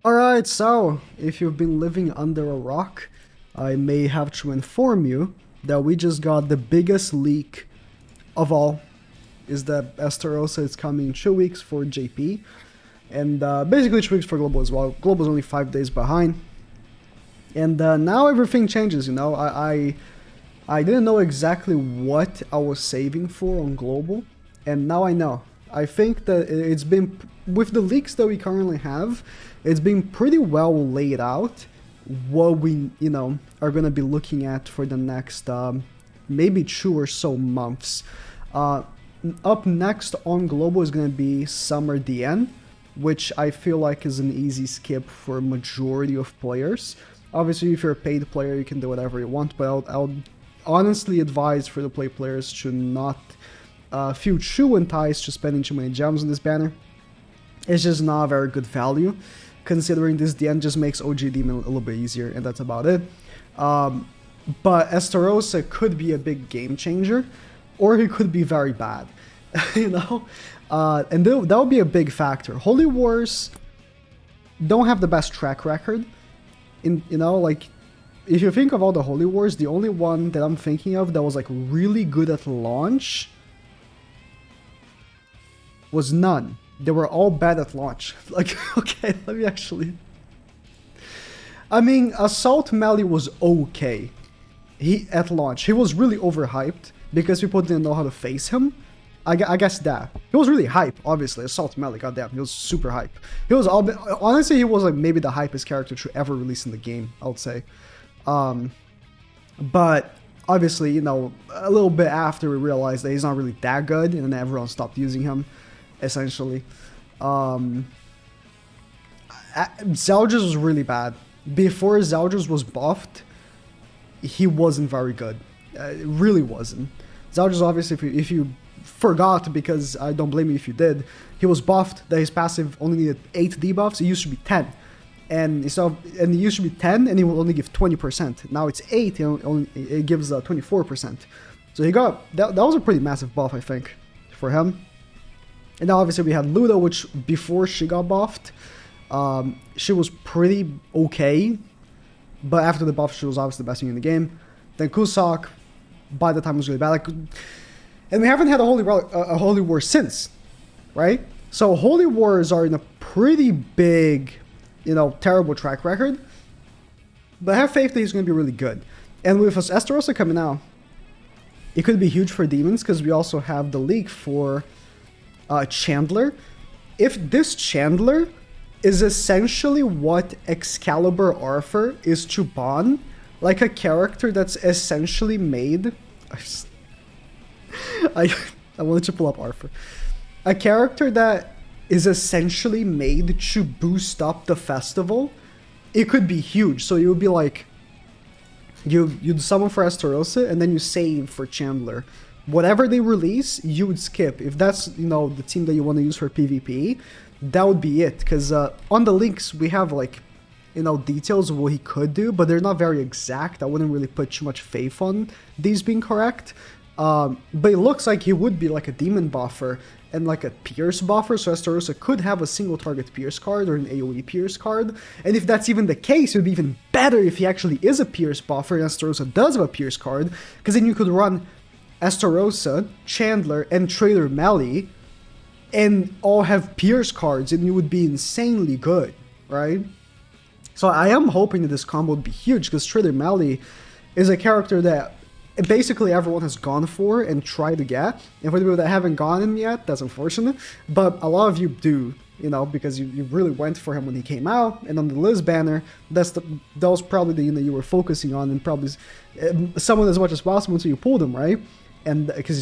Alright, so if you've been living under a rock, I may have to inform you that we just got the biggest leak of all. Is that Estarossa is coming in 2 weeks for JP, and basically 2 weeks for Global as well. Global's only 5 days behind. And now everything changes, you know. I didn't know exactly what I was saving for on Global, and now I know. I think that it's been, with the leaks that we currently have, it's been pretty well laid out what we, are going to be looking at for the next maybe 2 or so months. Up next on Global is going to be Summer DN, which I feel like is an easy skip for a majority of players. Obviously, if you're a paid player, you can do whatever you want, but I'll honestly advise free-to-play players to not feel too enticed to spending too many gems on this banner. It's just not a very good value, considering this DN just makes OG Demon a little bit easier, and that's about it. But Estarossa could be a big game changer, or he could be very bad, and that would be a big factor. Holy Wars don't have the best track record. If you think of all the Holy Wars, the only one that I'm thinking of that was like really good at launch was none. They were all bad at launch. Okay, let me actually... I mean, Assault Melee was okay. At launch, he was really overhyped because people didn't know how to face him. I guess that. He was really hype, obviously. Assault Melee, goddamn, he was super hype. Honestly, he was like maybe the hypest character to ever release in the game, I would say. But obviously, a little bit after we realized that he's not really that good, and then everyone stopped using him, essentially. Zeldris was really bad. Before Zeldris was buffed, he wasn't very good. It really wasn't. Zeldris, obviously, if you forgot, because I don't blame you if you did, he was buffed that his passive only needed 8 debuffs. It used to be 10. And it used to be 10, and he will only give 20%. Now it's 8, it gives 24%. So he got, that was a pretty massive buff, I think, for him. And now obviously we had Ludo, which before she got buffed, she was pretty okay. But after the buff, she was obviously the best thing in the game. Then Kusok, by the time, was really bad. And we haven't had a Holy War since, right? So Holy Wars are in a pretty big, terrible track record. But I have faith that he's going to be really good. And with Estarossa coming out, it could be huge for Demons, because we also have the leak for Chandler. If this Chandler is essentially what Excalibur Arthur is to Bon, like a character that's essentially made... I wanted to pull up Arthur. A character that is essentially made to boost up the festival, it could be huge. So it would be like, you'd summon for Estarossa, and then you save for Chandler. Whatever they release, you would skip. If that's, the team that you want to use for PvP, that would be it. Because on the links, we have, details of what he could do, but they're not very exact. I wouldn't really put too much faith on these being correct. But it looks like he would be like a Demon buffer and like a Pierce buffer, so Estarossa could have a single target Pierce card or an AoE Pierce card. And if that's even the case, it would be even better if he actually is a Pierce buffer and Estarossa does have a Pierce card, because then you could run Estarossa, Chandler, and Trader Melee and all have Pierce cards, and you would be insanely good, right? So I am hoping that this combo would be huge, because Trader Melee is a character that basically everyone has gone for and tried to get. And for the people that haven't gotten yet, that's unfortunate. But a lot of you do, because you really went for him when he came out. And on the Liz banner, that was probably the unit you were focusing on, and probably someone as much as possible until you pulled him, right? And because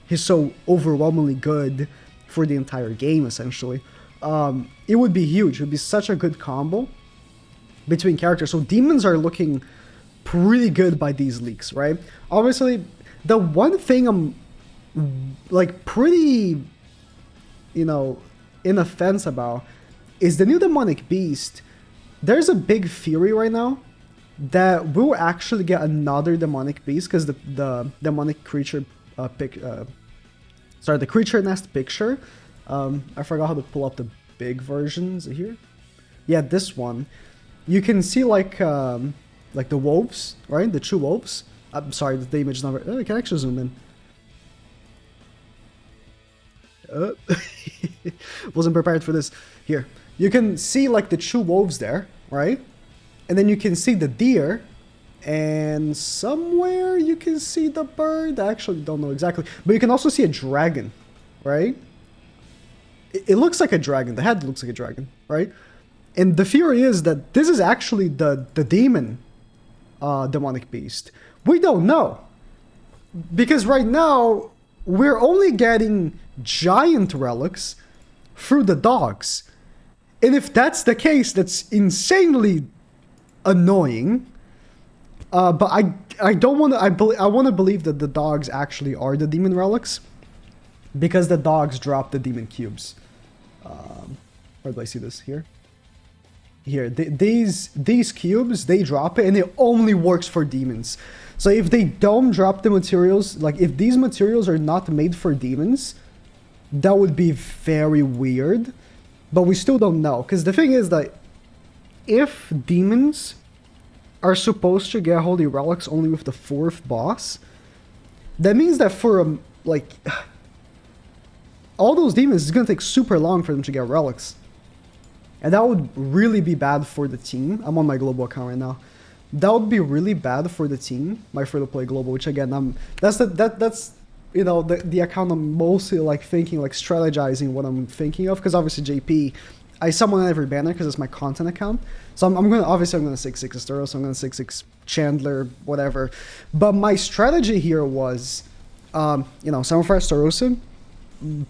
he's so overwhelmingly good for the entire game, essentially. It would be huge. It would be such a good combo between characters. So Demons are looking pretty good by these leaks, right? Obviously, the one thing I'm pretty, in a fence about is the new Demonic Beast. There's a big theory right now that we'll actually get another Demonic Beast, because the Demonic Creature the Creature Nest picture. I forgot how to pull up the big versions here. Yeah, this one. You can see like the wolves, right? The true wolves. I'm sorry, the image is not very... Oh, I can actually zoom in. Wasn't prepared for this. Here. You can see like the true wolves there, right? And then you can see the deer. And somewhere you can see the bird. I actually don't know exactly. But you can also see a dragon, right? It looks like a dragon. The head looks like a dragon, right? And the theory is that this is actually the demon demonic beast. We don't know. Because right now, we're only getting giant relics through the dogs. And if that's the case, that's insanely annoying. But I don't want to... I want to believe that the dogs actually are the demon relics. Because the dogs drop the demon cubes. Where do I see this? Here? Here. These cubes, they drop it, and it only works for demons. So if they don't drop the materials, like if these materials are not made for demons, that would be very weird. But we still don't know. Because the thing is that if demons are supposed to get holy relics only with the 4th boss, that means that for like all those demons, it's gonna take super long for them to get relics, and that would really be bad for the team. I'm on my global account right now. That would be really bad for the team, my free-to-play global, which again, that's you know, the account I'm mostly like thinking, like strategizing what I'm thinking of, because obviously JP, I summon on every banner because it's my content account. So I'm gonna 6-6 Astero, so I'm gonna 6-6 Chandler, whatever. But my strategy here was, you know, summon for Astarosa,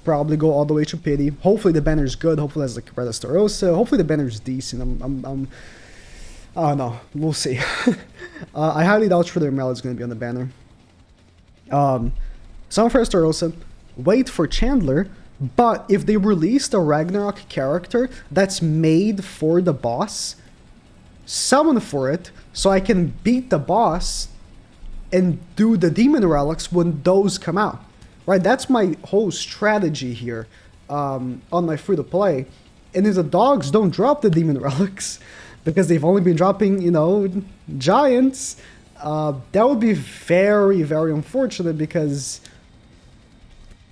probably go all the way to Pity. Hopefully the banner's good. Hopefully that's like Red Astarosa. Hopefully the banner's decent. I don't know. We'll see. I highly doubt Shredder Mel is gonna be on the banner. Summon for Astarosa. Wait for Chandler. But if they released a Ragnarok character that's made for the boss, summon for it so I can beat the boss and do the demon relics when those come out. Right? That's my whole strategy here on my free-to-play. And if the dogs don't drop the demon relics, because they've only been dropping, you know, giants, that would be very, very unfortunate, because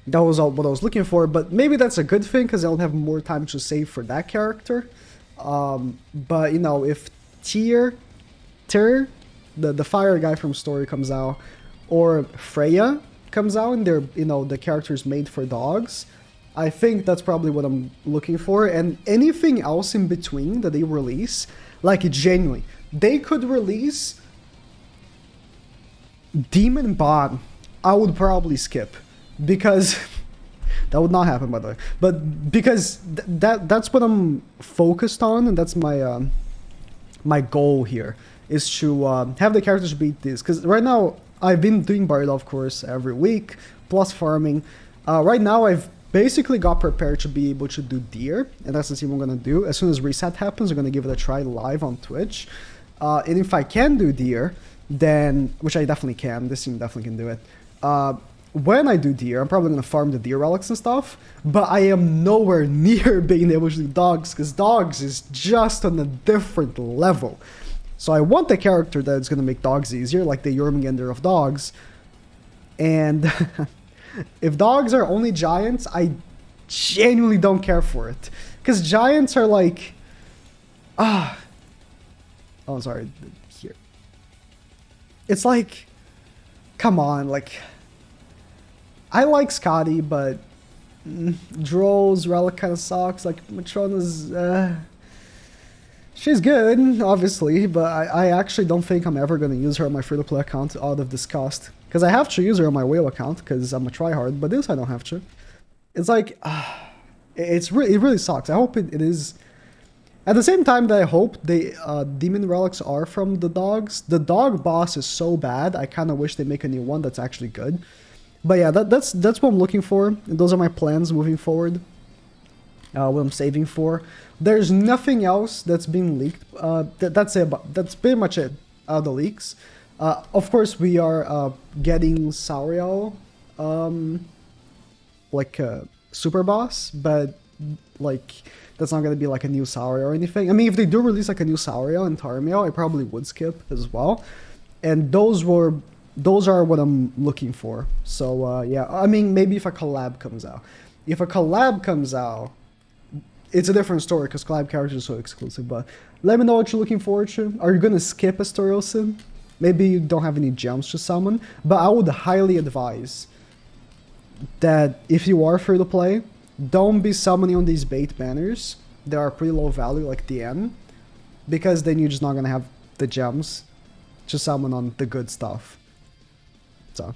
that was all what I was looking for. But maybe that's a good thing, because I'll have more time to save for that character. But, you know, if Tyr, the fire guy from Story comes out, or Freya comes out, and they're, you know, the character's made for dogs, I think that's probably what I'm looking for. And anything else in between that they release, like genuinely, they could release Demon Bot, I would probably skip, because that would not happen, by the way. But because that's what I'm focused on, and that's my my goal here, is to have the characters beat this. Because right now I've been doing Bardol, of course, every week, plus farming. Right now I've basically got prepared to be able to do Deer, and that's the team I'm gonna do. As soon as reset happens, I'm gonna give it a try live on Twitch. And if I can do Deer, then, which I definitely can, this team definitely can do it. When I do Deer, I'm probably gonna farm the Deer relics and stuff, but I am nowhere near being able to do Dogs, because Dogs is just on a different level. So I want the character that's gonna make Dogs easier, like the Jormungandr of Dogs. And if Dogs are only giants, I genuinely don't care for it. Because giants are like... Oh, I'm sorry. Here. It's like... Come on, like... I like Scotty, but... Droll's relic kind of sucks. Like, Matrona's... She's good, obviously, but I actually don't think I'm ever going to use her on my free-to-play account out of disgust. Because I have to use her on my whale account, because I'm a tryhard, but this I don't have to. It's like, it really sucks. I hope it is... At the same time that I hope the demon relics are from the dogs, the dog boss is so bad, I kind of wish they make a new one that's actually good. But yeah, that's what I'm looking for, and those are my plans moving forward. What I'm saving for. There's nothing else that's been leaked. That's it. That's pretty much it. The leaks. Of course, we are getting Sauriel, like super boss, but like That's not gonna be like a new Saurio or anything. I mean, if they do release like a new Saurio and Tarmiel, I probably would skip as well. And those are what I'm looking for. So yeah, I mean, maybe if a collab comes out. If a collab comes out, it's a different story because collab characters are so exclusive. But let me know what you're looking forward to. Are you gonna skip Astoriosin? Maybe you don't have any gems to summon, but I would highly advise that if you are free to play, don't be summoning on these bait banners that are pretty low value like DN, because then you're just not gonna have the gems to summon on the good stuff. So